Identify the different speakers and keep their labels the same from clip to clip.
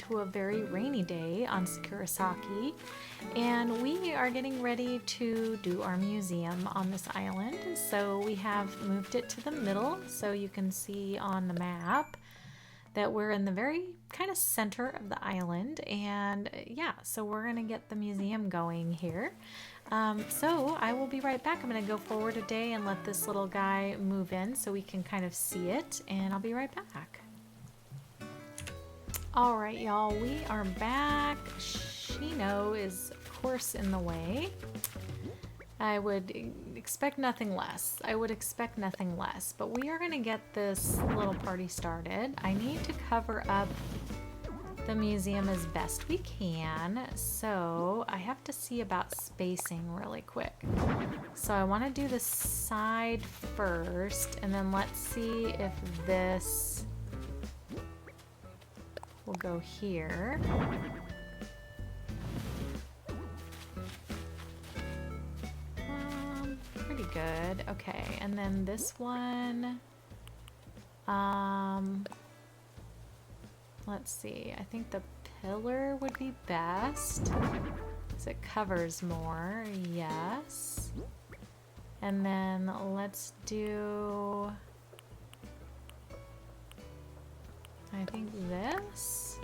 Speaker 1: to a very rainy day on Sakurasaki, and we are getting ready to do our museum on this island. So we have moved it to the middle so you can see on the map that we're in the very kind of center of the island, and yeah, so we're gonna get the museum going here. So I will be right back. I'm gonna go forward a day and let this little guy move in so we can kind of see it, and I'll be right back. All right, y'all, we are back. Shino is of course in the way. I would expect nothing less. But we are going to get this little party started. I need to cover up the museum as best we can, so I have to see about spacing really quick. So I want to do the side first, and then let's see if this will go here. Pretty good. Okay, and then this one, let's see, I think the pillar would be best because it covers more. Yes. And then let's do, I think this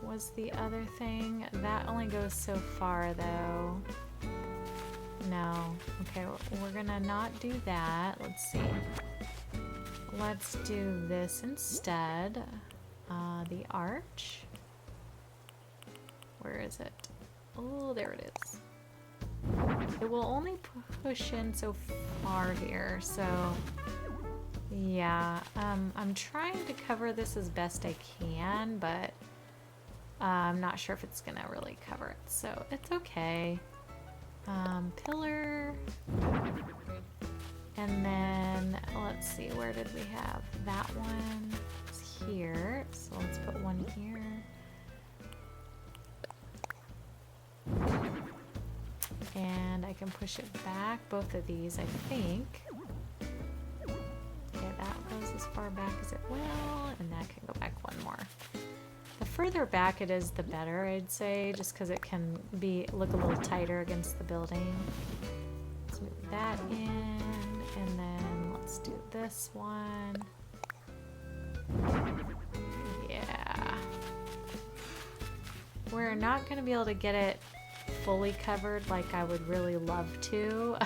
Speaker 1: was the other thing. That only goes so far though. No. Okay, we're gonna not do that. Let's see. Let's do this instead. The arch. Where is it? Oh, there it is. It will only push in so far here, so yeah. I'm trying to cover this as best I can, but I'm not sure if it's gonna really cover it, so it's okay. Pillar, and then let's see, where did we have that one? It's here, so let's put one here. And I can push it back, both of these, I think. Okay, that goes as far back as it will, and that can go back one more. The further back it is, the better, I'd say, just because it can look a little tighter against the building. Let's move that in, and then let's do this one. Yeah. We're not going to be able to get it fully covered like I would really love to,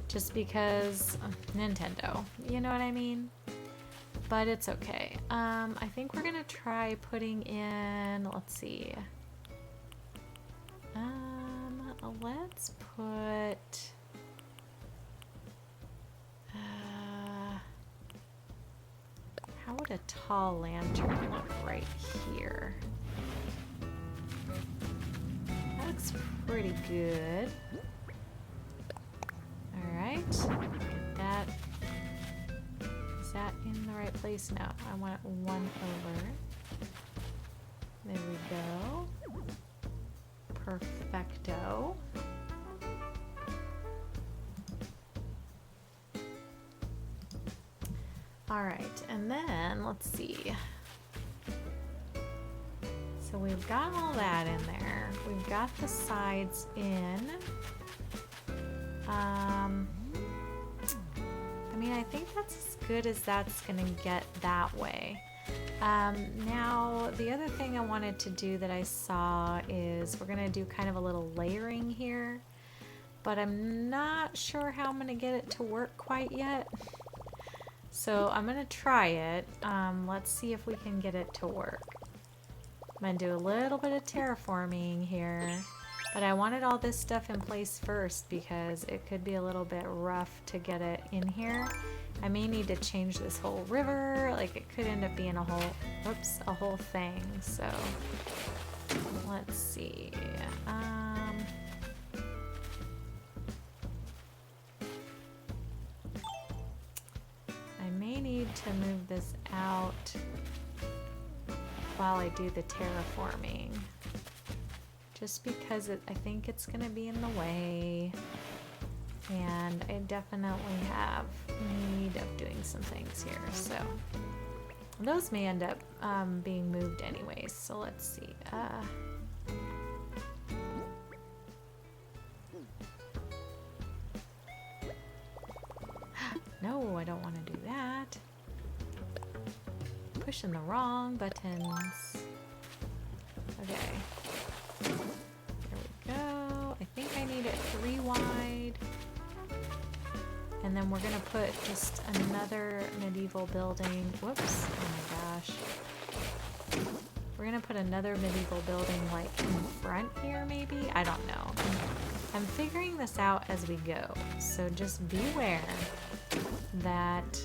Speaker 1: just because Nintendo, you know what I mean? But it's okay. I think we're gonna try putting in, let's see. Let's put, how would a tall lantern look right here? That looks pretty good. All right, get that. Is that in the right place? No, I want it one over. There we go. Perfecto. All right, and then let's see. So we've got all that in there. We've got the sides in. I mean, I think that's as good as that's gonna get that way. Now, the other thing I wanted to do that I saw is we're gonna do kind of a little layering here, but I'm not sure how I'm gonna get it to work quite yet. So I'm gonna try it. Let's see if we can get it to work. I'm gonna do a little bit of terraforming here. But I wanted all this stuff in place first because it could be a little bit rough to get it in here. I may need to change this whole river, like it could end up being a whole thing. So let's see. I may need to move this out while I do the terraforming. Just because I think it's going to be in the way, and I definitely have need of doing some things here. So Those may end up being moved anyways, so let's see. No, I don't want to do that. Pushing the wrong buttons. Okay. There we go. I think I need it 3 wide. And then we're gonna put just another medieval building. Whoops, oh my gosh. We're gonna put another medieval building like in front here maybe? I don't know. I'm figuring this out as we go. So just beware that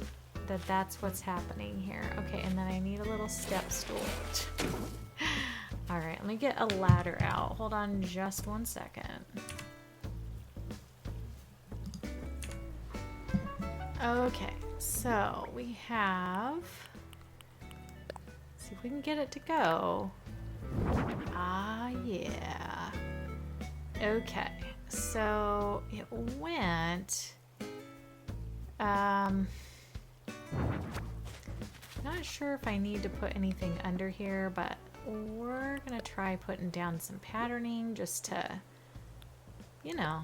Speaker 1: that's what's happening here. Okay, and then I need a little step stool. All right, let me get a ladder out. Hold on just 1 second. Okay, so we have, see if we can get it to go. Ah, yeah. Okay, so it went, not sure if I need to put anything under here, but we're gonna try putting down some patterning just to, you know,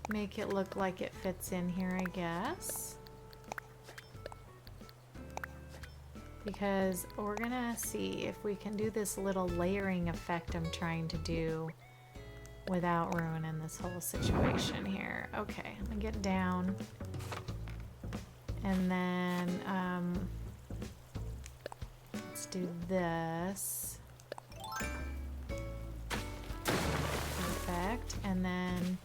Speaker 1: make it look like it fits in here, I guess. Because we're gonna see if we can do this little layering effect I'm trying to do without ruining this whole situation here. Okay, let me get down. And then, let's do this. Perfect. And then,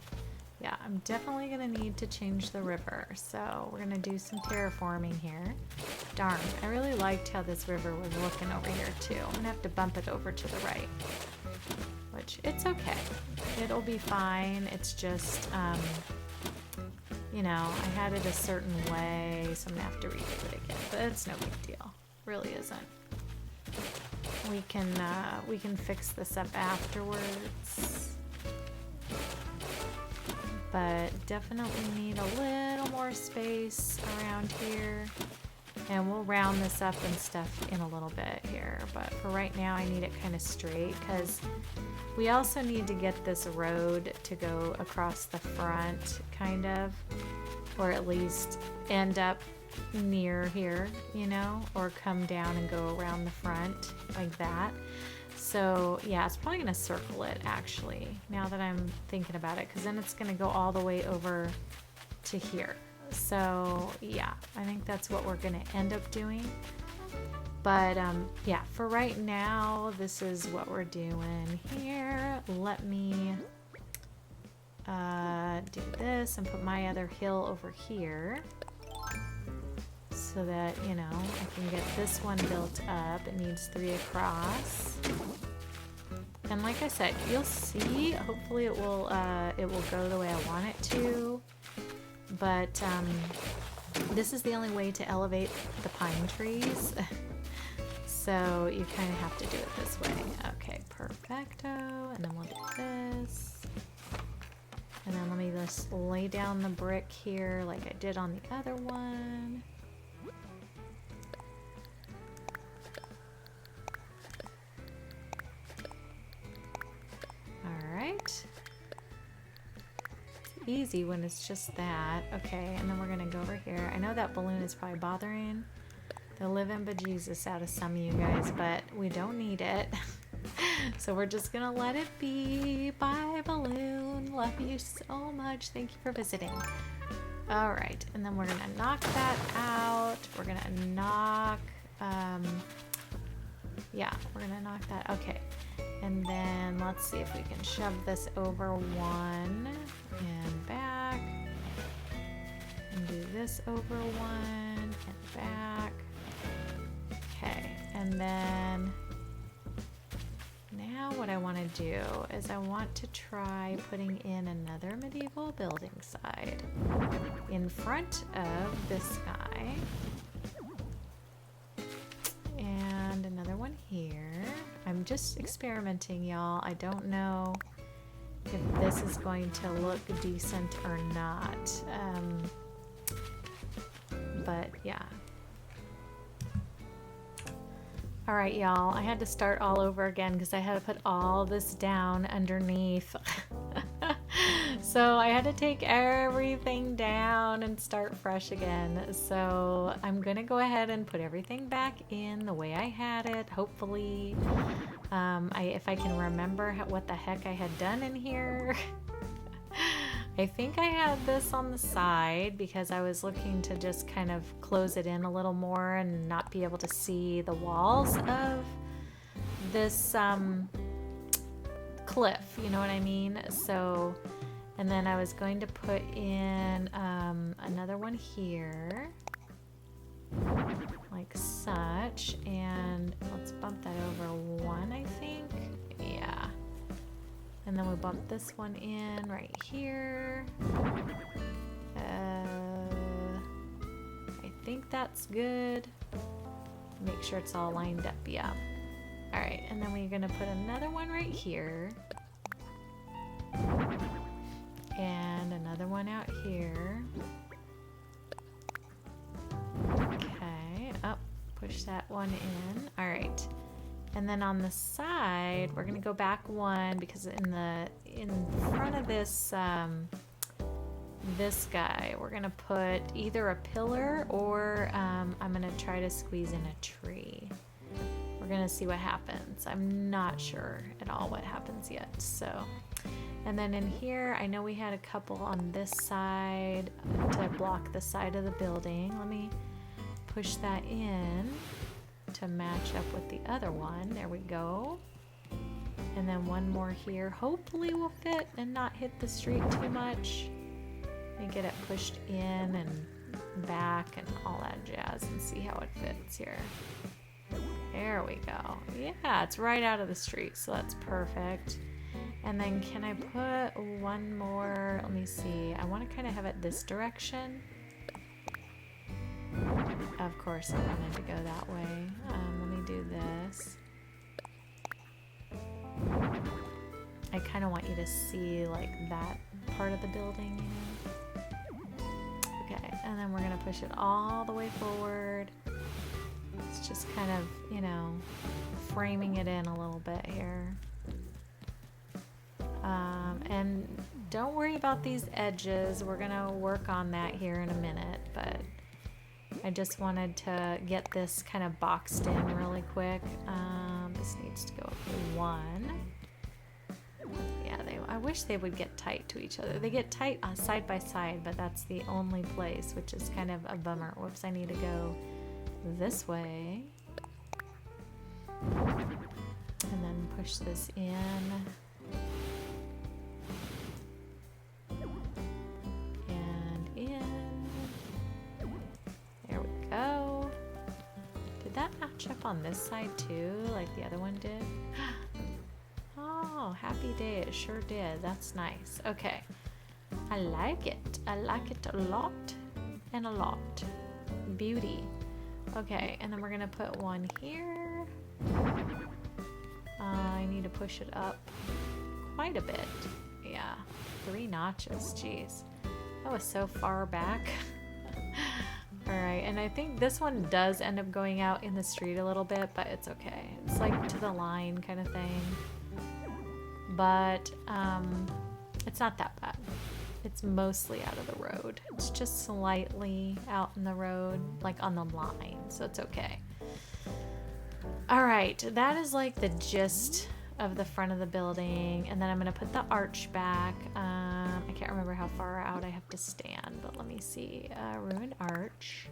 Speaker 1: yeah, I'm definitely gonna need to change the river. So we're gonna do some terraforming here. Darn, I really liked how this river was looking over here too. I'm gonna have to bump it over to the right. Which, it's okay. It'll be fine. It's just, you know, I had it a certain way, so I'm gonna have to redo it again. But it's no big deal. Really isn't. We can fix this up afterwards. But definitely need a little more space around here. And we'll round this up and stuff in a little bit here. But for right now, I need it kind of straight because we also need to get this road to go across the front, kind of. Or at least end up near here, you know? Or come down and go around the front like that. So yeah, it's probably gonna circle it actually, now that I'm thinking about it, because then it's gonna go all the way over to here. So yeah, I think that's what we're gonna end up doing. But yeah, for right now, this is what we're doing here. Let me do this and put my other hill over here. So that, you know, I can get this one built up. It needs 3 across. And like I said, you'll see, hopefully it will go the way I want it to. But this is the only way to elevate the pine trees. So you kind of have to do it this way. Okay, perfecto. And then we'll do this. And then let me just lay down the brick here like I did on the other one. Alright. It's easy when it's just that. Okay, and then we're gonna go over here. I know that balloon is probably bothering the living bejesus out of some of you guys, but we don't need it. So we're just gonna let it be. Bye, balloon. Love you so much. Thank you for visiting. Alright, and then we're gonna knock that out. We're gonna knock, yeah, we're gonna knock that. Okay. And then let's see if we can shove this over one and back. And do this over one and back. Okay, and then now what I want to do is I want to try putting in another medieval building side in front of this guy. And another one here. I'm just experimenting, y'all. I don't know if this is going to look decent or not. Yeah. All right, y'all. I had to start all over again because I had to put all this down underneath. So I had to take everything down and start fresh again. So I'm gonna go ahead and put everything back in the way I had it. Hopefully, if I can remember what the heck I had done in here. I think I had this on the side because I was looking to just kind of close it in a little more and not be able to see the walls of this cliff, you know what I mean? So, and then I was going to put in another one here, like such, and let's bump that over one, I think. Yeah. And then we bump this one in right here. I think that's good. Make sure it's all lined up, yeah. All right, and then we're gonna put another one right here. And another one out here. Okay, up, push that one in. All right. And then on the side, we're gonna go back one because in front of this this guy, we're gonna put either a pillar or I'm gonna try to squeeze in a tree. We're gonna see what happens. I'm not sure at all what happens yet. So, and then in here, I know we had a couple on this side to block the side of the building. Let me push that in to match up with the other one. There we go. And then one more here. Hopefully will fit and not hit the street too much. Let me get it pushed in and back and all that jazz and see how it fits here. There we go. Yeah, it's right out of the street, so that's perfect. And then can I put one more? Let me see. I want to kind of have it this direction. Of course, I wanted to go that way. Let me do this. I kind of want you to see like that part of the building. Okay, and then we're going to push it all the way forward. It's just kind of, you know, framing it in a little bit here. And don't worry about these edges. We're going to work on that here in a minute, but I just wanted to get this kind of boxed in really quick. This needs to go up one. Yeah, I wish they would get tight to each other. They get tight side by side, but that's the only place, which is kind of a bummer. Whoops, I need to go this way. And then push this in. And in. There we go. Did that match up on this side too, like the other one did? Oh, happy day, it sure did. That's nice. Okay, I like it. I like it a lot and a lot. Beauty. Okay, and then we're gonna put one here. I need to push it up quite a bit. Yeah, 3 notches, jeez. That was so far back. Alright, and I think this one does end up going out in the street a little bit, but it's okay. It's like to the line kind of thing. But it's not that bad. It's mostly out of the road. It's just slightly out in the road, like on the line, so it's okay. Alright, that is like the gist of the front of the building, and then I'm going to put the arch back. I can't remember how far out I have to stand, but let me see. Ruined arch.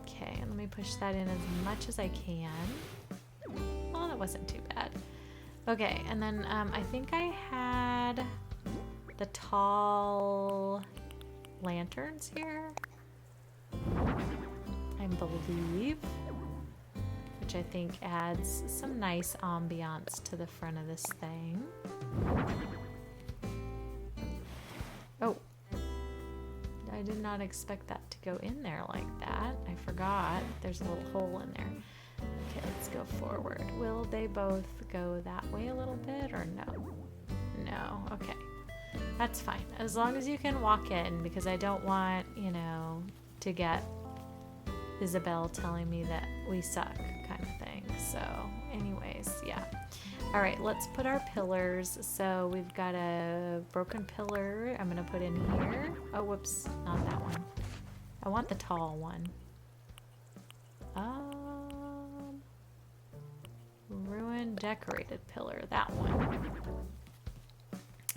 Speaker 1: Okay, and let me push that in as much as I can. Oh, that wasn't too bad. Okay, and then I think I had the tall lanterns here, I believe, which I think adds some nice ambiance to the front of this thing. Oh, I did not expect that to go in there like that. I forgot. There's a little hole in there. Okay, let's go forward. Will they both go that way a little bit or no? No, okay. That's fine. As long as you can walk in, because I don't want, you know, to get Isabel telling me that we suck kind of thing. So anyways, yeah. All right, let's put our pillars. So we've got a broken pillar I'm gonna put in here. Oh, whoops, not that one. I want the tall one. Ruined decorated pillar, that one.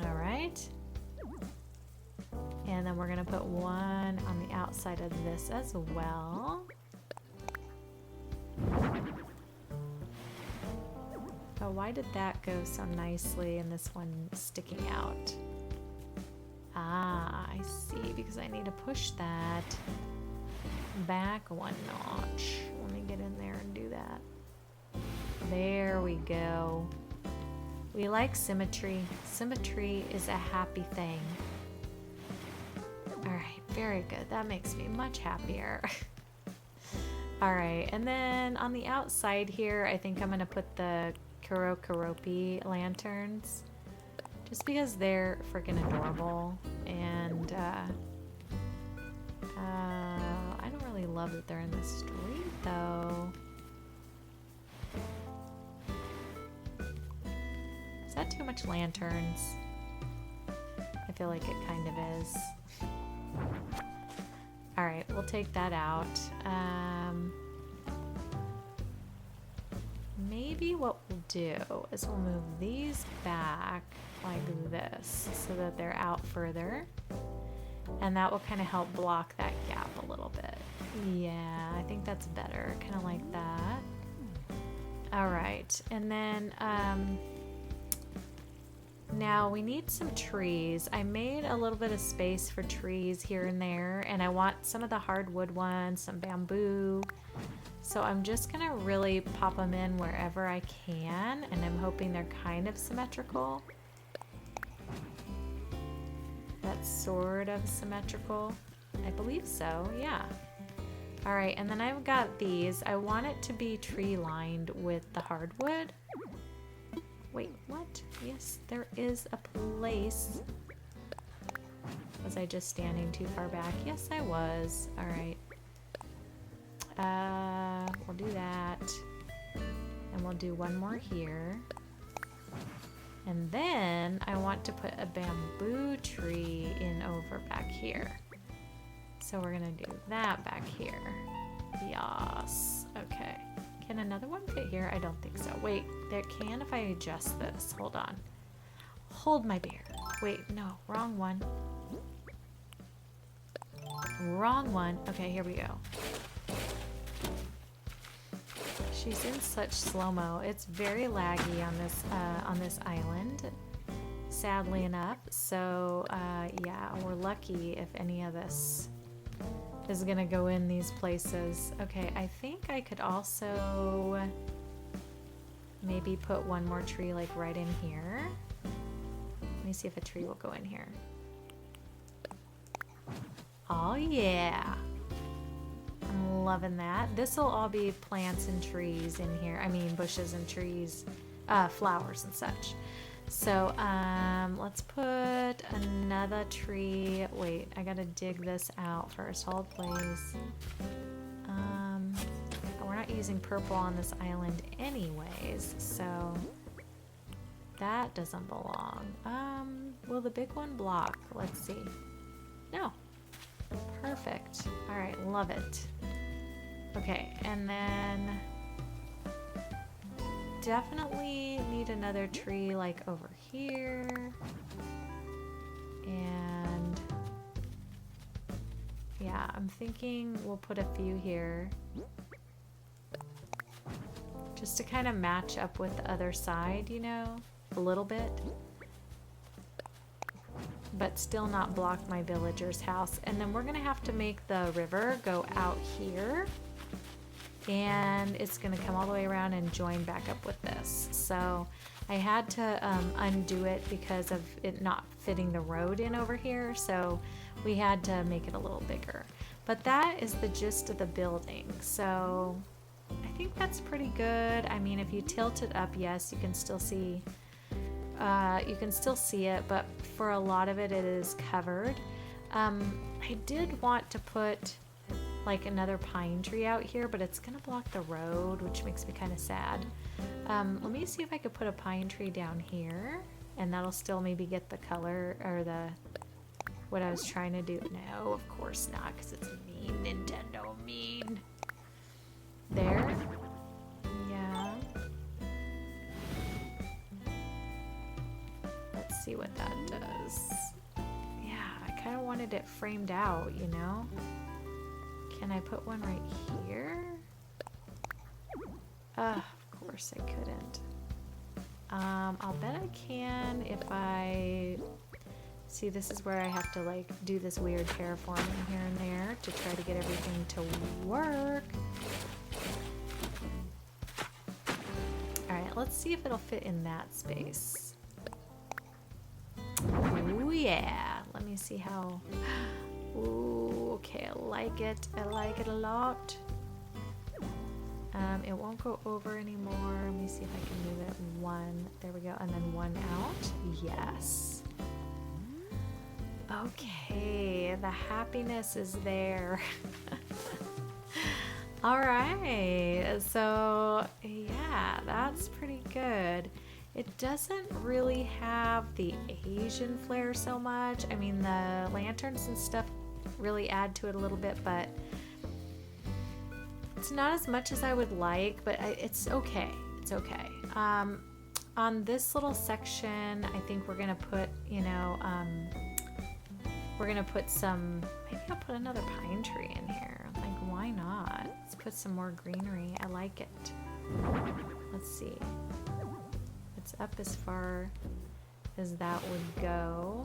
Speaker 1: All right. And then we're gonna put one on the outside of this as well. Oh, why did that go so nicely and this one sticking out? Ah, I see, because I need to push that back one notch. Let me get in there and do that. There we go. We like symmetry. Symmetry is a happy thing. All right, very good. That makes me much happier. All right, and then on the outside here, I think I'm gonna put the Kurokuropi lanterns, just because they're freaking adorable, and I don't really love that they're in the street though. Is that too much lanterns? I feel like it kind of is. All right, we'll take that out. Maybe what we'll do is we'll move these back like this so that they're out further. And that will kind of help block that gap a little bit. Yeah, I think that's better. Kind of like that. All right, and then now we need some trees. I made a little bit of space for trees here and there, and I want some of the hardwood ones, some bamboo. So I'm just gonna really pop them in wherever I can, and I'm hoping they're kind of symmetrical. That's sort of symmetrical. I believe so, yeah. All right, and then I've got these. I want it to be tree lined with the hardwood. Wait, what? Yes, there is a place. Was I just standing too far back? Yes, I was. All right. We'll do that. And we'll do one more here. And then I want to put a bamboo tree in over back here. So we're gonna do that back here. Yes. Okay. Can another one fit here? I don't think so. Wait, there can if I adjust this. Hold on. Hold my beer. Wait, no, wrong one. Wrong one. Okay, here we go. She's in such slow-mo. It's very laggy on this island, sadly enough. So yeah, we're lucky if any of this is gonna go in these places. Okay, I think I could also maybe put one more tree like right in here. Let me see if a tree will go in here. Oh yeah. I'm loving that. This will all be plants and trees in here. I mean bushes and trees, flowers and such. So let's put another tree. Wait, I gotta dig this out first. Hold please. We're not using purple on this island anyways, so that doesn't belong. Will the big one block? Let's see. No. Perfect. All right, love it. Okay, and then definitely need another tree like over here. And yeah, I'm thinking we'll put a few here just to kind of match up with the other side, you know, a little bit, but still not block my villager's house. And then we're gonna have to make the river go out here, and it's gonna come all the way around and join back up with this. So I had to undo it because of it not fitting the road in over here, so we had to make it a little bigger. But that is the gist of the building, so I think that's pretty good. I mean, if you tilt it up, yes, you can still see it, but for a lot of it, it is covered. I did want to put like another pine tree out here, but it's gonna block the road, which makes me kind of sad. Let me see if I could put a pine tree down here, and that'll still maybe get the color or the what I was trying to do. No, of course not, because it's mean. Nintendo mean. There. Yeah. Let's see what that does. Yeah, I kind of wanted it framed out, you know? Can I put one right here? Of course I couldn't. I'll bet I can if I... See, this is where I have to like do this weird terraforming here and there to try to get everything to work. Alright, let's see if it'll fit in that space. Ooh, yeah. Let me see how... Ooh, okay, I like it. I like it a lot. It won't go over anymore. Let me see if I can move it one. There we go. And then one out. Yes. Okay, the happiness is there. All right, so yeah, that's pretty good. It doesn't really have the Asian flair so much. I mean, the lanterns and stuff really add to it a little bit, but it's not as much as I would like, but it's okay. It's okay. On this little section, I think we're gonna put, you know, we're gonna put some, maybe I'll put another pine tree in here. Like, why not? Let's put some more greenery. I like it. Let's see. It's up as far as that would go.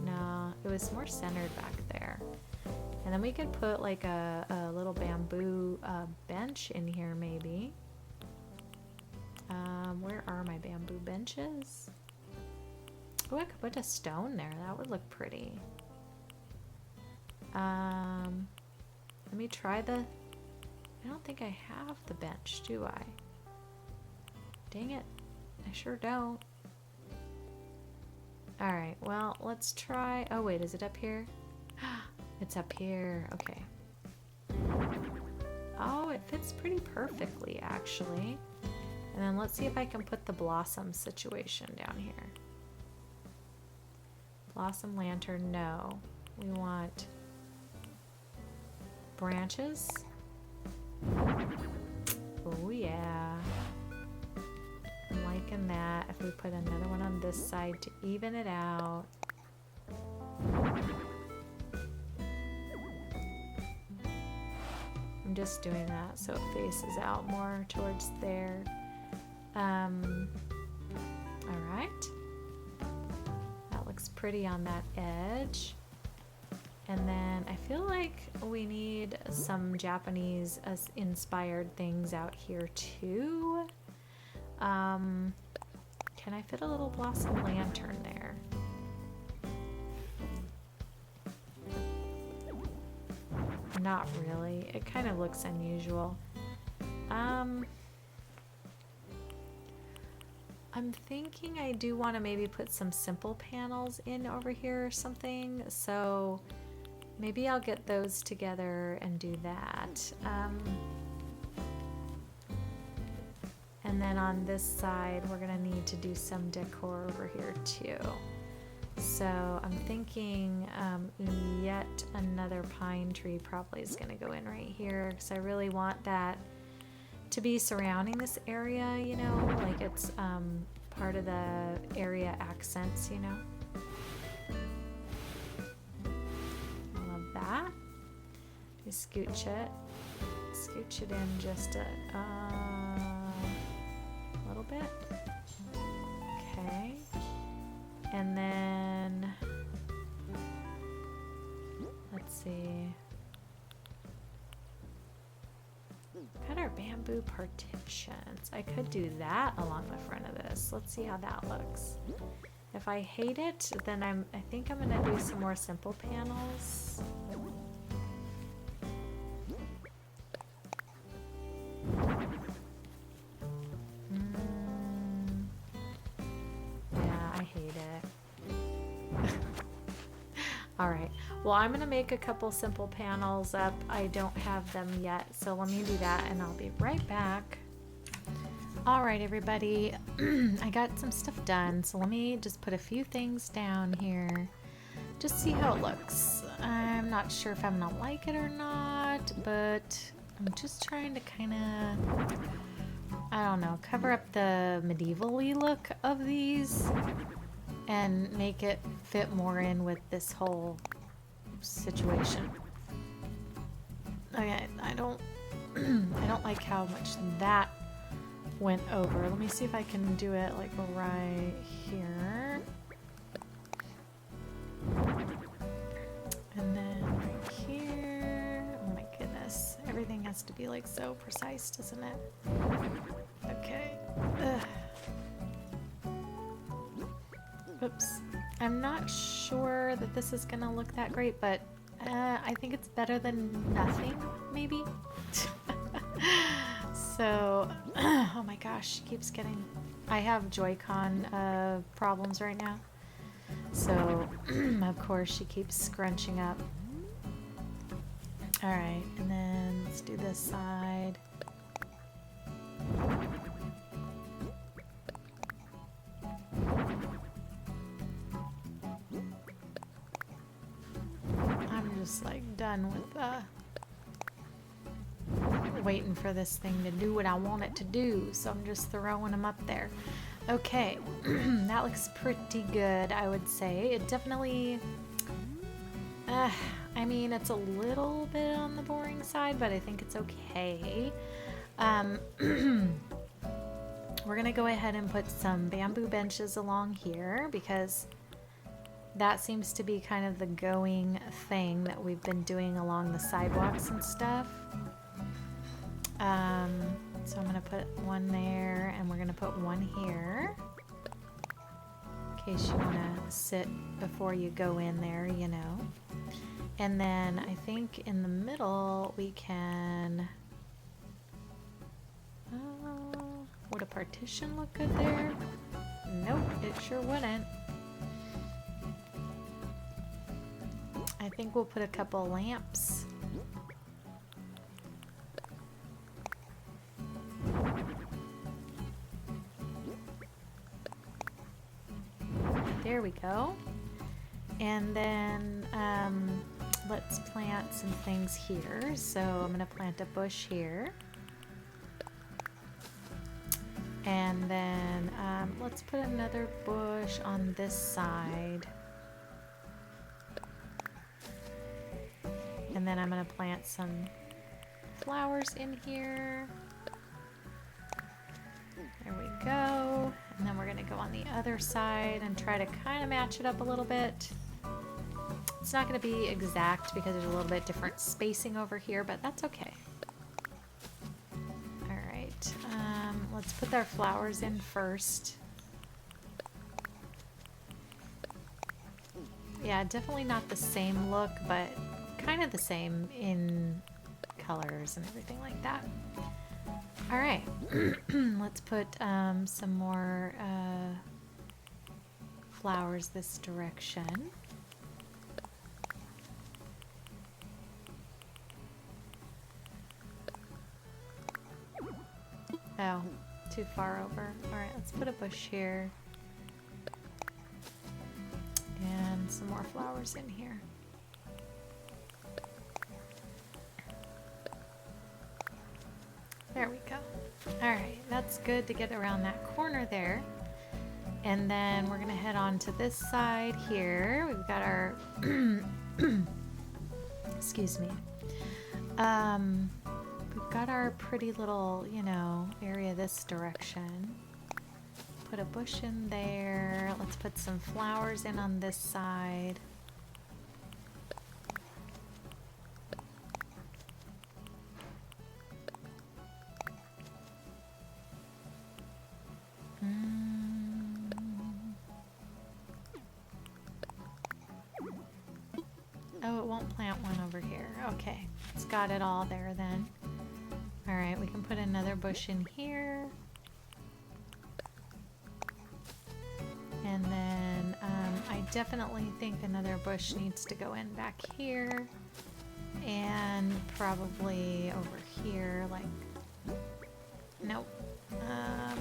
Speaker 1: No, it was more centered back there. And then we could put like a little bamboo bench in here maybe. Where are my bamboo benches? Oh, I could put a stone there. That would look pretty. Let me try the... I don't think I have the bench, do I? Dang it. I sure don't. Alright, well, let's try... Oh, wait, is it up here? It's up here. Okay. Oh, it fits pretty perfectly, actually. And then let's see if I can put the blossom situation down here. Blossom lantern, no. We want branches. Oh yeah. I'm liking that. If we put another one on this side to even it out. I'm just doing that so it faces out more towards there. Alright. That looks pretty on that edge. And then I feel like we need some Japanese inspired things out here too. Can I fit a little blossom lantern there? Not really. It kind of looks unusual. I'm thinking I do want to maybe put some simple panels in over here or something. So maybe I'll get those together and do that. And then on this side, we're gonna need to do some decor over here too. So I'm thinking yet another pine tree probably is gonna go in right here because I really want that to be surrounding this area, you know, like it's part of the area accents, you know. I love that. You scooch it in just a little bit. Okay. And then, let's see. Got our bamboo partitions. I could do that along the front of this. Let's see how that looks. If I hate it, then I think I'm gonna do some more simple panels. Yeah, I hate it. All right. Well, I'm gonna make a couple simple panels up. I don't have them yet, so let me do that and I'll be right back. All right, everybody, I got some stuff done, so let me just put a few things down here. Just see how it looks. I'm not sure if I'm gonna like it or not, but I'm just trying to kind of, I don't know, cover up the medieval-y look of these and make it fit more in with this whole situation. Okay, I don't like how much that went over. Let me see if I can do it like right here. And then right here. Oh my goodness. Everything has to be like so precise, doesn't it? Okay. Ugh. Oops. I'm not sure that this is gonna look that great, but I think it's better than nothing, maybe. So, oh my gosh, she keeps getting, I have Joy-Con problems right now. So, of course, she keeps scrunching up. All right, and then let's do this side. I'm just like done with waiting for this thing to do what I want it to do, so I'm just throwing them up there. Okay, that looks pretty good, I would say. It definitely, I mean, it's a little bit on the boring side, but I think it's okay. We're gonna go ahead and put some bamboo benches along here because that seems to be kind of the going thing that we've been doing along the sidewalks and stuff. So I'm gonna put one there and we're gonna put one here in case you wanna sit before you go in there, you know. And then I think in the middle we can, would a partition look good there? Nope, it sure wouldn't. I think we'll put a couple lamps. There we go. And then let's plant some things here. So I'm gonna plant a bush here. And then let's put another bush on this side. And then I'm gonna plant some flowers in here. There we go. And then we're gonna go on the other side and try to kind of match it up a little bit. It's not gonna be exact because there's a little bit different spacing over here, but that's okay. All right, let's put our flowers in first. Yeah, definitely not the same look, but kind of the same in colors and everything like that. All right, let's put some more flowers this direction. Oh, too far over. All right, let's put a bush here. And some more flowers in here. There we go. All right, that's good to get around that corner there. And then we're gonna head on to this side here. We've got our, excuse me. We've got our pretty little, you know, area this direction. Put a bush in there. Let's put some flowers in on this side. Oh, it won't plant one over here. Okay, it's got it all there then. All right, we can put another bush in here. And then I I definitely think another bush needs to go in back here. And probably over here, like, nope,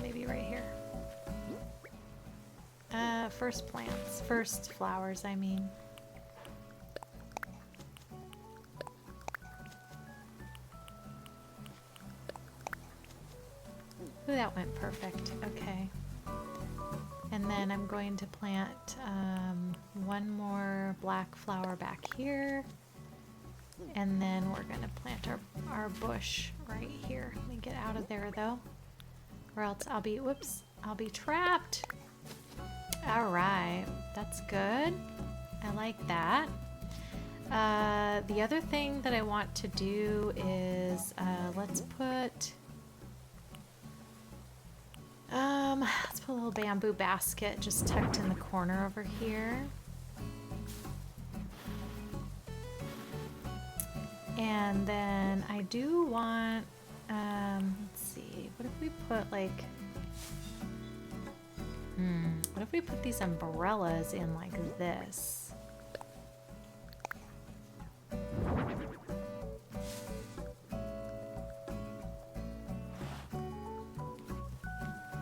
Speaker 1: maybe right here. First plants, first flowers, I mean. Ooh, that went perfect, okay. And then I'm going to plant one more black flower back here. And then we're gonna plant our bush right here. Let me get out of there though, or else I'll be, whoops, I'll be trapped. All right, that's good. I like that. The other thing that I want to do is let's put a little bamboo basket just tucked in the corner over here. And then I do want, let's see, what if we put like, what if we put these umbrellas in like this?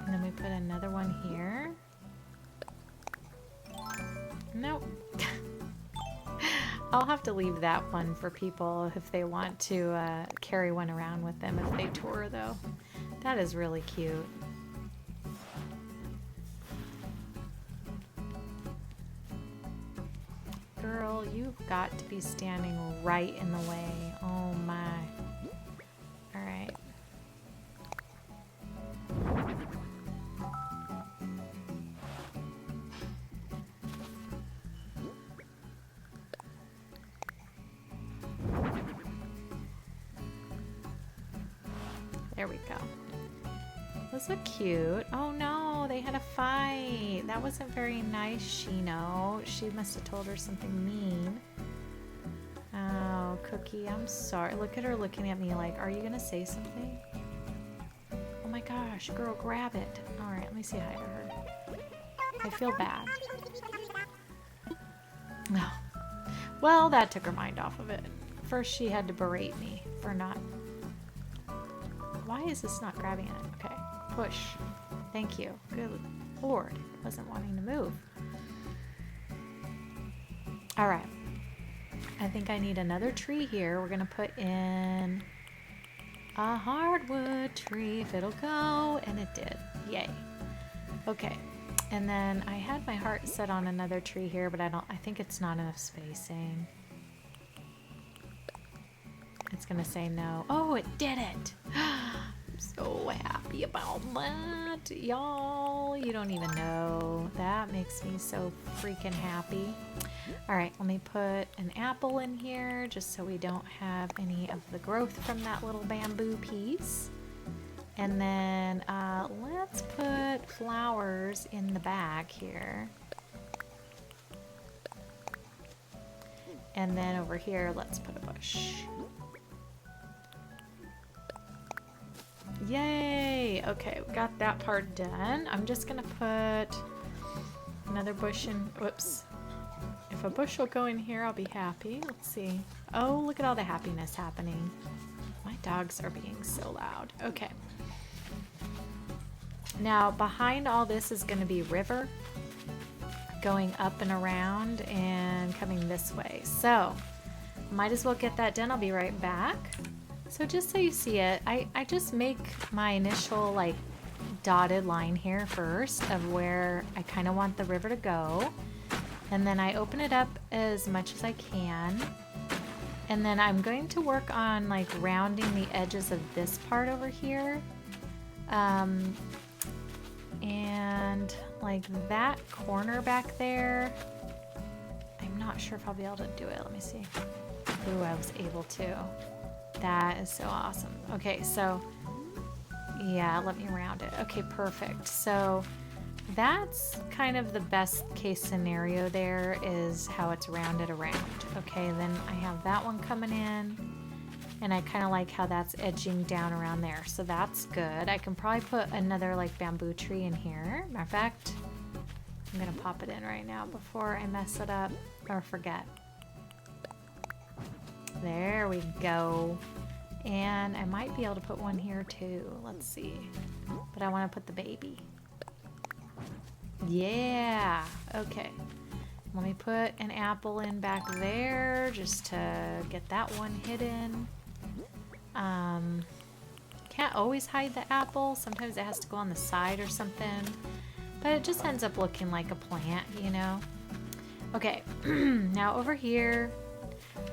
Speaker 1: And then we put another one here. Nope. I'll have to leave that one for people if they want to carry one around with them if they tour though. That is really cute. Girl, you've got to be standing right in the way. Oh my. All right. There we go. Those look cute. Oh no, they had a fight. That wasn't very nice, Shino. She must have told her something mean. Oh, Cookie, I'm sorry. Look at her looking at me like, are you gonna say something? Oh my gosh, girl, grab it. All right, let me say hi to her. I feel bad. No. Well, that took her mind off of it. First, she had to berate me for not... Why is this not grabbing it? Okay, push. Thank you. Good Lord, it wasn't wanting to move. All right. I think I need another tree here. We're gonna put in a hardwood tree if it'll go, and it did. Yay. Okay. And then I had my heart set on another tree here, but I think it's not enough spacing. It's gonna say no. Oh, it did it. I'm so happy about that. Y'all, you don't even know. That makes me so freaking happy. All right, let me put an apple in here just so we don't have any of the growth from that little bamboo piece. And then let's put flowers in the back here. And then over here, let's put a bush. Yay! Okay, we got that part done. I'm just gonna put another bush in. Whoops. If a bush will go in here, I'll be happy. Let's see. Oh, look at all the happiness happening. My dogs are being so loud. Okay. Now, behind all this is gonna be river going up and around and coming this way. So, might as well get that done. I'll be right back. So just so you see it, I just make my initial like dotted line here first of where I kind of want the river to go. And then I open it up as much as I can. And then I'm going to work on like rounding the edges of this part over here. And like that corner back there, I'm not sure if I'll be able to do it. Let me see. Ooh, I was able to. That is so awesome. Okay, so yeah, let me round it. Okay, perfect. So that's kind of the best case scenario there, is how it's rounded around. Okay, then I have that one coming in, and I kind of like how that's edging down around there. So that's good. I can probably put another like bamboo tree in here. Matter of fact, I'm gonna pop it in right now before I mess it up or forget. There we go. And I might be able to put one here too. Let's see. But I want to put the baby. Yeah. Okay. Let me put an apple in back there just to get that one hidden. Can't always hide the apple. Sometimes it has to go on the side or something. But it just ends up looking like a plant, you know? Okay. Now over here,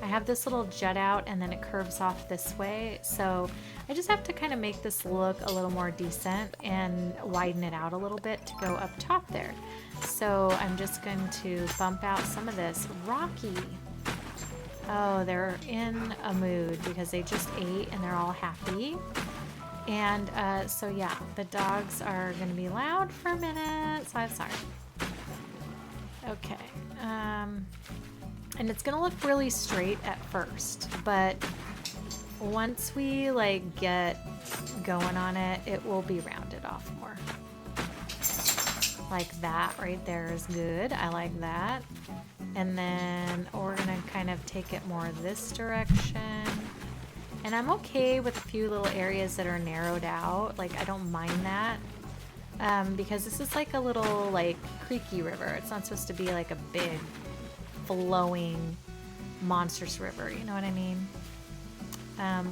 Speaker 1: I have this little jut out and then it curves off this way. So I just have to kind of make this look a little more decent and widen it out a little bit to go up top there. So I'm just going to bump out some of this. Rocky. Oh, they're in a mood because they just ate and they're all happy. And so yeah, the dogs are going to be loud for a minute. So I'm sorry. Okay. And it's gonna look really straight at first, but once we like get going on it, it will be rounded off more. Like that right there is good. I like that. And then we're gonna kind of take it more this direction. And I'm okay with a few little areas that are narrowed out. Like I don't mind that. Because this is like a little like creaky river. It's not supposed to be like a big flowing monstrous river, you know what I mean?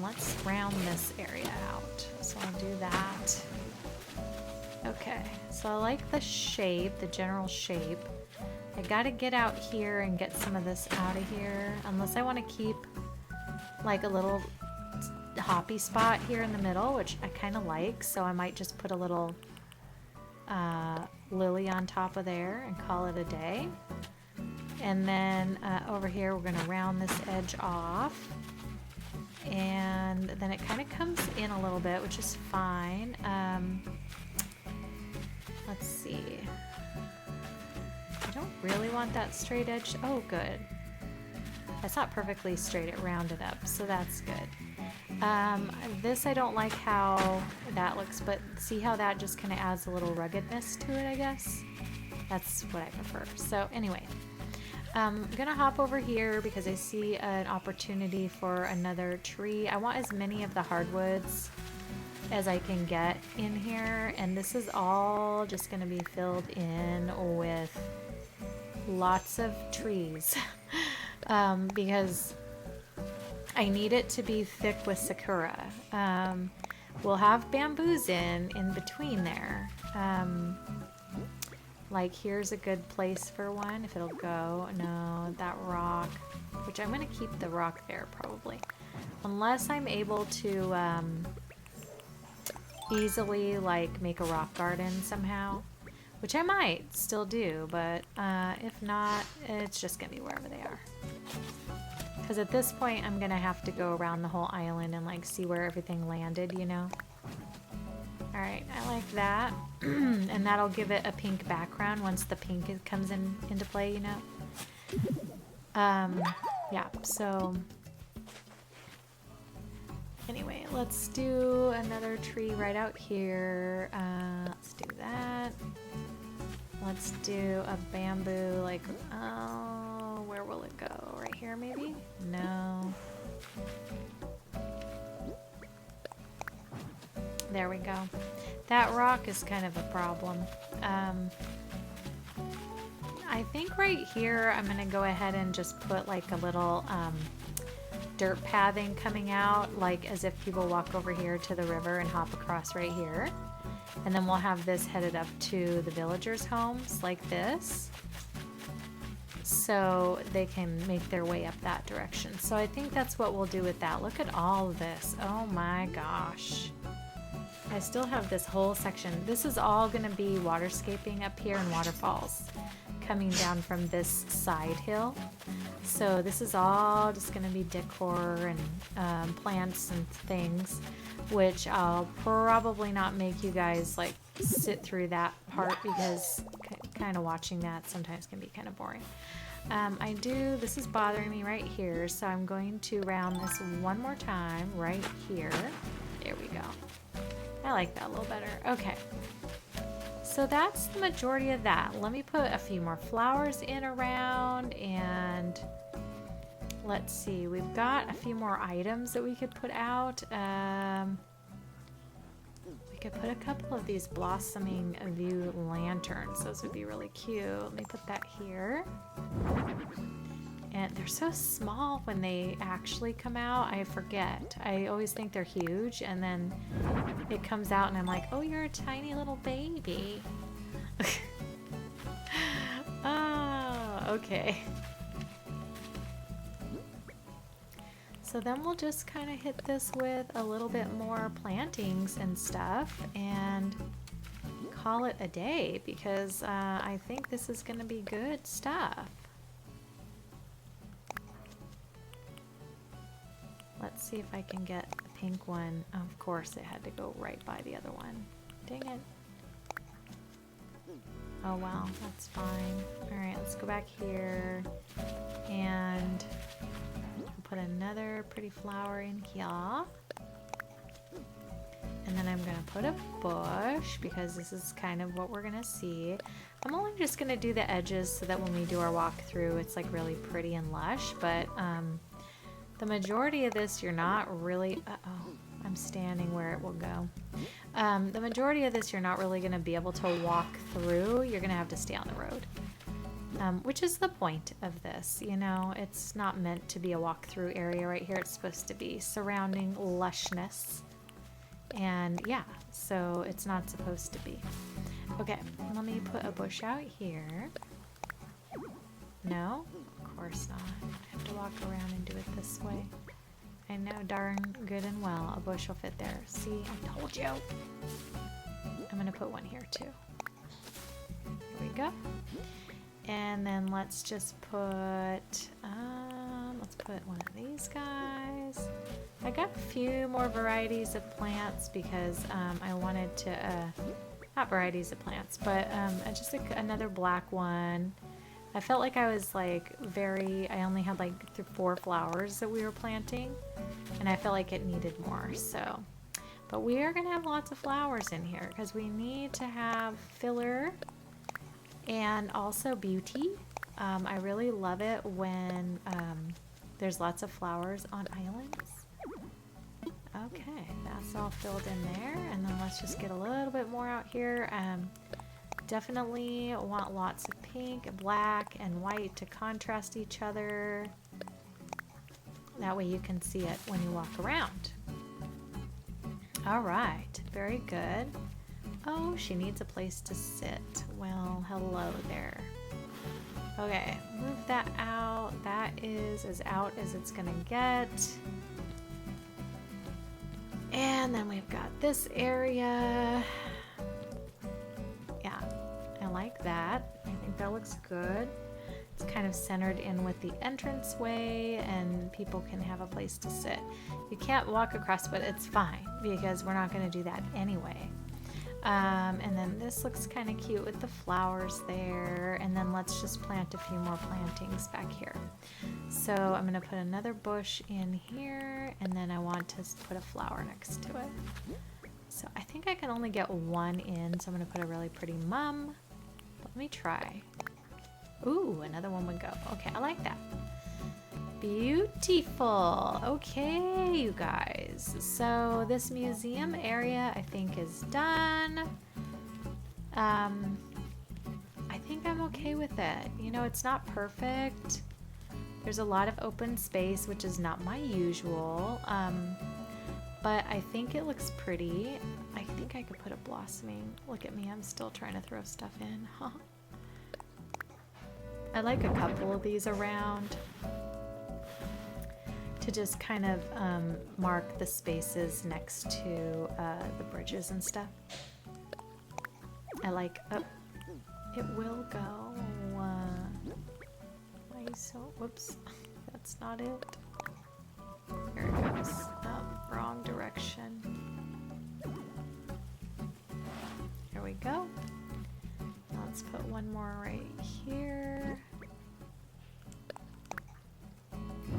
Speaker 1: Let's round this area out. So I'll do that. Okay, so I like the shape, the general shape. I gotta get out here and get some of this out of here, unless I want to keep like a little hoppy spot here in the middle, which I kind of like, so I might just put a little lily on top of there and call it a day. And then over here we're going to round this edge off, and then it kind of comes in a little bit, which is fine. Let's see. I don't really want that straight edge. Oh, good. It's not perfectly straight, it rounded up, so that's good. This I don't like how that looks, but see how that just kind of adds a little ruggedness to it, I guess? That's what I prefer. So anyway, I'm gonna hop over here because I see an opportunity for another tree. I want as many of the hardwoods as I can get in here, and this is all just gonna be filled in with lots of trees because I need it to be thick with sakura. We'll have bamboos in between there. Like here's a good place for one if it'll go. No, that rock, which I'm gonna keep the rock there probably, unless I'm able to easily like make a rock garden somehow, which I might still do, but if not, it's just gonna be wherever they are. Because at this point, I'm gonna have to go around the whole island and like see where everything landed, you know? All right, I like that. And that'll give it a pink background once the pink comes into play, you know? Yeah, so anyway, let's do another tree right out here. Let's do that. Let's do a bamboo, like, oh, where will it go? Right here, maybe? No. There we go. That rock is kind of a problem. I think right here, I'm gonna go ahead and just put like a little dirt pathing coming out, like as if people walk over here to the river and hop across right here. And then we'll have this headed up to the villagers' homes like this, so they can make their way up that direction. So I think that's what we'll do with that. Look at all of this. Oh my gosh. I still have this whole section. This is all going to be waterscaping up here and waterfalls coming down from this side hill. So this is all just going to be decor and plants and things, which I'll probably not make you guys like sit through that part because kind of watching that sometimes can be kind of boring. This is bothering me right here, so I'm going to round this one more time right here. There we go. I like that a little better. Okay. So that's the majority of that. Let me put a few more flowers in around, and let's see, we've got a few more items that we could put out. We could put a couple of these blossoming view lanterns. Those would be really cute. Let me put that here. And they're so small when they actually come out. I forget. I always think they're huge, and then it comes out and I'm like, oh, you're a tiny little baby. Oh, okay. So then we'll just kind of hit this with a little bit more plantings and stuff and call it a day, because I think this is going to be good stuff. Let's see if I can get the pink one. Of course, it had to go right by the other one. Dang it. Oh well, that's fine. Alright, let's go back here and put another pretty flower in here. And then I'm gonna put a bush, because this is kind of what we're gonna see. I'm only just gonna do the edges so that when we do our walkthrough, it's like really pretty and lush, but the majority of this you're not really, I'm standing where it will go. The majority of this you're not really gonna be able to walk through. You're gonna have to stay on the road. Which is the point of this, you know, it's not meant to be a walkthrough area right here. It's supposed to be surrounding lushness. And yeah, so it's not supposed to be. Okay, let me put a bush out here. No, of course not. I have to walk around and do it this way. I know darn good and well a bush will fit there. See, I told you. I'm gonna put one here too. Here we go. And then let's just put, let's put one of these guys. I got a few more varieties of plants because I wanted to, not varieties of plants, but just like another black one. I felt like I was like I only had like 4 flowers that we were planting, and I felt like it needed more, so. But we are gonna have lots of flowers in here because we need to have filler and also beauty. I really love it when there's lots of flowers on islands. Okay, that's all filled in there, and then let's just get a little bit more out here. Definitely want lots of pink, black, and white to contrast each other. That way you can see it when you walk around. All right, very good. Oh, she needs a place to sit. Well, hello there. Okay, move that out. That is as out as it's gonna get. And then we've got this area. Yeah, I like that. I think that looks good. It's kind of centered in with the entranceway, and people can have a place to sit. You can't walk across, but it's fine because we're not going to do that anyway. And then this looks kind of cute with the flowers there. And then let's just plant a few more plantings back here. So I'm going to put another bush in here, and then I want to put a flower next to it. So I think I can only get one in, so I'm going to put a really pretty mum. Let me try. Ooh, another one would go. Okay, I like that. Beautiful. Okay, you guys. So this museum area I think is done. I think I'm okay with it. You know, it's not perfect. There's a lot of open space, which is not my usual. But I think it looks pretty. I think I could put a blossoming. Look at me, I'm still trying to throw stuff in. I like a couple of these around to just kind of mark the spaces next to the bridges and stuff. I like, oh, it will go. Why so, whoops, that's not it. There it goes. Oh, wrong direction. Here we go. Now let's put one more right here.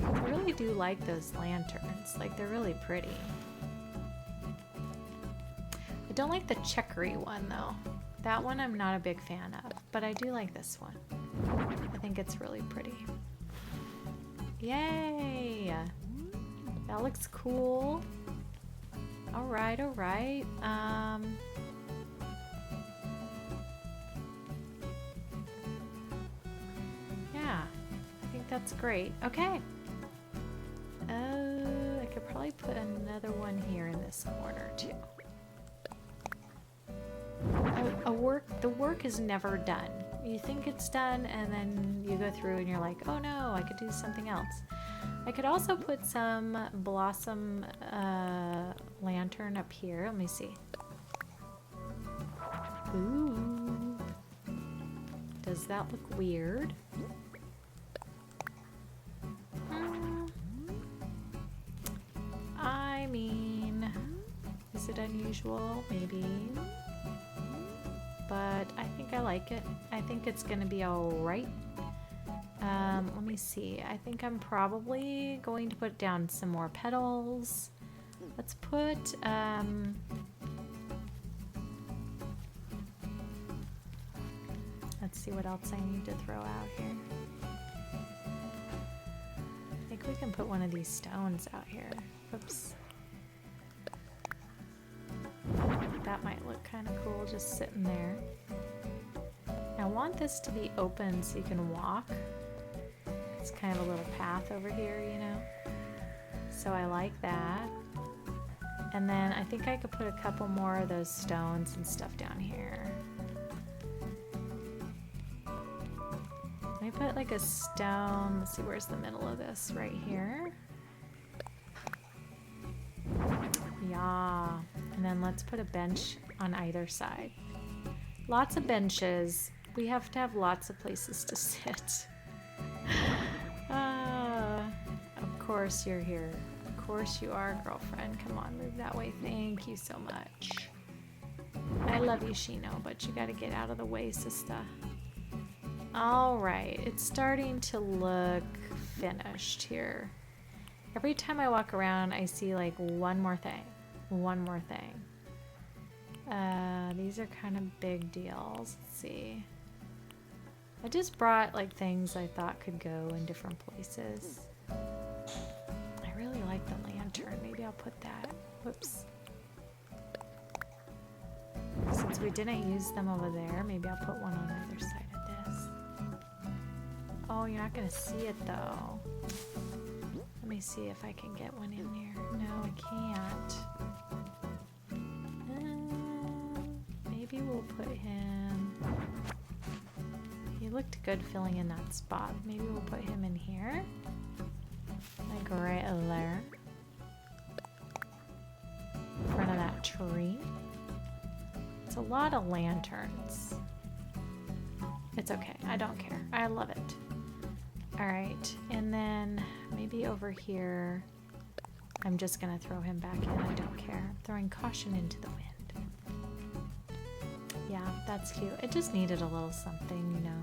Speaker 1: I really do like those lanterns. Like, they're really pretty. I don't like the checkery one though. That one I'm not a big fan of, but I do like this one. I think it's really pretty. Yay! That looks cool. All right, all right. Yeah, I think that's great. Okay. I could probably put another one here in this corner too. The work is never done. You think it's done and then you go through and you're like, oh no, I could do something else. I could also put some blossom lantern up here. Let me see. Ooh. Does that look weird? I mean, is it unusual? Maybe. But I think I like it. I think it's gonna be alright. Let me see. I think I'm probably going to put down some more petals. Let's put, let's see what else I need to throw out here. I think we can put one of these stones out here. Oops. That might look kind of cool just sitting there. I want this to be open so you can walk. It's kind of a little path over here, you know? So I like that. And then I think I could put a couple more of those stones and stuff down here. Let me put like a stone. Let's see, where's the middle of this? Right here. Yeah. And then let's put a bench on either side. Lots of benches. We have to have lots of places to sit. Of course you're here. Of course you are, girlfriend. Come on, move that way. Thank you so much. I love you, Shino, but you gotta get out of the way, sister. Alright, it's starting to look finished here. Every time I walk around, I see like one more thing. One more thing. These are kind of big deals. Let's see. I just brought like things I thought could go in different places. I really like the lantern. Maybe I'll put that. Whoops. Since we didn't use them over there, maybe I'll put one on either side of this. Oh, you're not gonna see it though. Let me see if I can get one in there. No, I can't. Maybe we'll put him... He looked good filling in that spot. Maybe we'll put him in here. Like right there. In front of that tree. It's a lot of lanterns. It's okay. I don't care. I love it. Alright. And then maybe over here... I'm just gonna throw him back in. I don't care. I'm throwing caution into the wind. Yeah, that's cute. It just needed a little something, you know.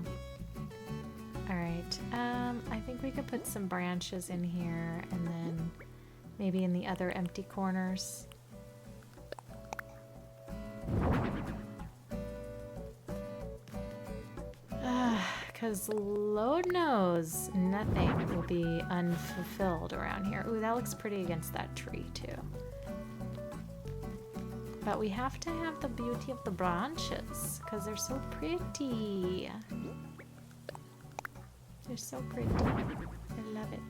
Speaker 1: Alright, I think we could put some branches in here and then maybe in the other empty corners. Because Lord knows nothing will be unfulfilled around here. Ooh, that looks pretty against that tree too. But we have to have the beauty of the branches because they're so pretty. They're so pretty. I love it.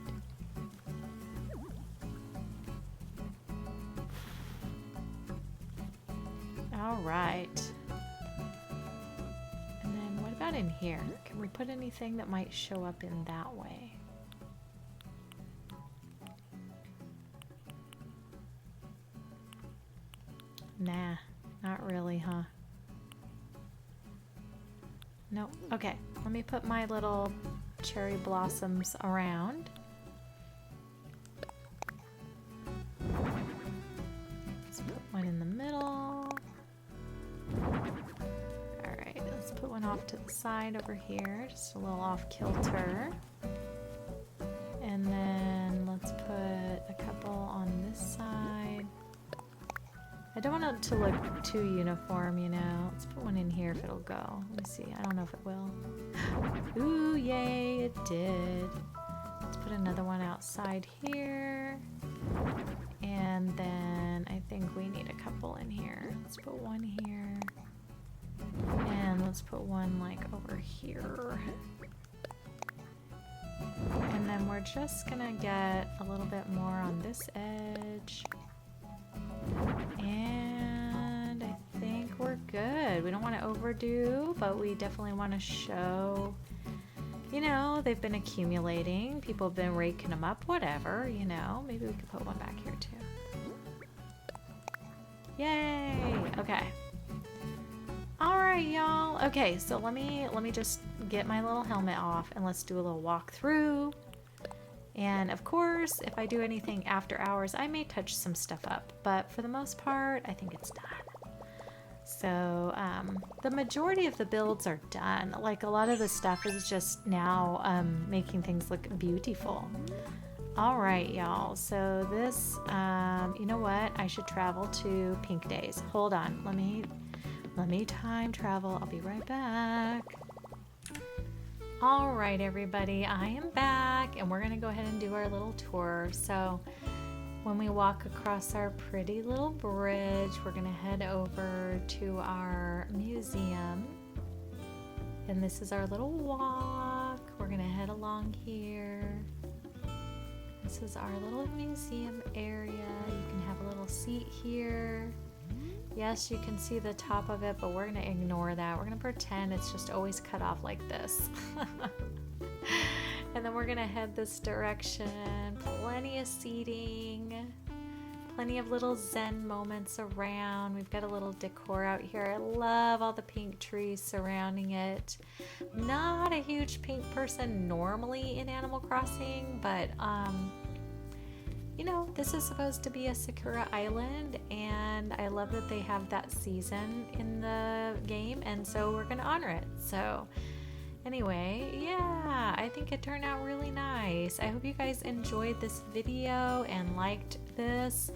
Speaker 1: All right. And then what about in here? Can we put anything that might show up in that way? Nah, not really, huh? Nope. Okay, let me put my little cherry blossoms around. Let's put one in the middle. Alright, let's put one off to the side over here, just a little off kilter. And then let's put a couple on this side. I don't want it to look too uniform, you know. Let's put one in here if it'll go. Let me see. I don't know if it will. Ooh, yay, it did. Let's put another one outside here. And then I think we need a couple in here. Let's put one here. And let's put one like over here. And then we're just gonna get a little bit more on this edge. And I think we're good. We don't want to overdo, but we definitely want to show, you know, they've been accumulating. People have been raking them up, whatever, you know. Maybe we could put one back here too. Yay! Okay. All right, y'all. Okay, so let me just get my little helmet off and let's do a little walk through. And of course, if I do anything after hours, I may touch some stuff up, but for the most part, I think it's done. So the majority of the builds are done. Like a lot of the stuff is just now making things look beautiful. All right, y'all. So this, you know what? I should travel to Pink Days. Hold on. Let me time travel. I'll be right back. All right, everybody, I am back and we're gonna go ahead and do our little tour. So when we walk across our pretty little bridge, we're gonna head over to our museum. And this is our little walk. We're gonna head along here. This is our little museum area. You can have a little seat here. Yes, you can see the top of it, but we're gonna ignore that. We're gonna pretend it's just always cut off like this. And then we're gonna head this direction. Plenty of seating, plenty of little Zen moments around. We've got a little decor out here. I love all the pink trees surrounding it. Not a huge pink person normally in Animal Crossing, but you know, this is supposed to be a Sakura Island, and I love that they have that season in the game, and so we're gonna honor it. So anyway, yeah, I think it turned out really nice. I hope you guys enjoyed this video and liked this.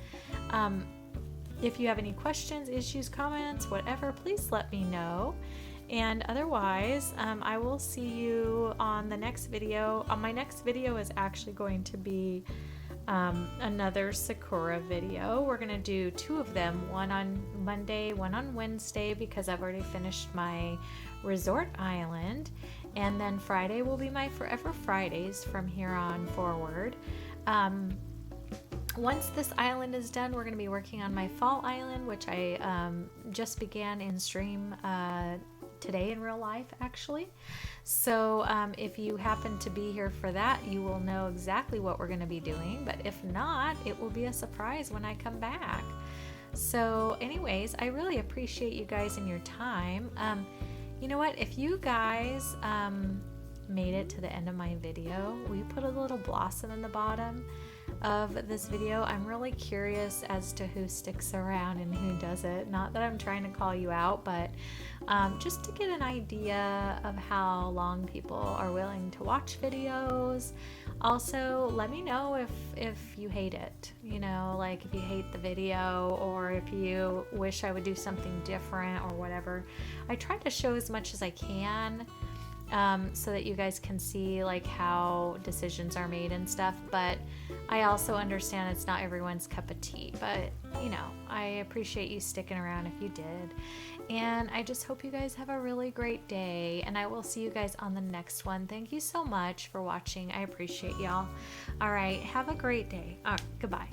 Speaker 1: If you have any questions, issues, comments, whatever, please let me know. And otherwise, I will see you on the next video. My next video is actually going to be another Sakura video. We're gonna do two of them, one on Monday, one on Wednesday, because I've already finished my resort island, and then Friday will be my Forever Fridays from here on forward. Once this island is done, we're going to be working on my fall island, which I just began in stream today in real life, actually. So if you happen to be here for that, you will know exactly what we're going to be doing. But if not, it will be a surprise when I come back. So anyways, I really appreciate you guys and your time. You know what? If you guys made it to the end of my video, will you put a little blossom in the bottom of this video? I'm really curious as to who sticks around and who doesn't. Not that I'm trying to call you out, but just to get an idea of how long people are willing to watch videos. Also, let me know if you hate it, you know, like if you hate the video or if you wish I would do something different or whatever. I try to show as much as I can so that you guys can see like how decisions are made and stuff, but I also understand it's not everyone's cup of tea, but you know, I appreciate you sticking around if you did. And I just hope you guys have a really great day, and I will see you guys on the next one. Thank you so much for watching. I appreciate y'all. All right, have a great day. All right, goodbye.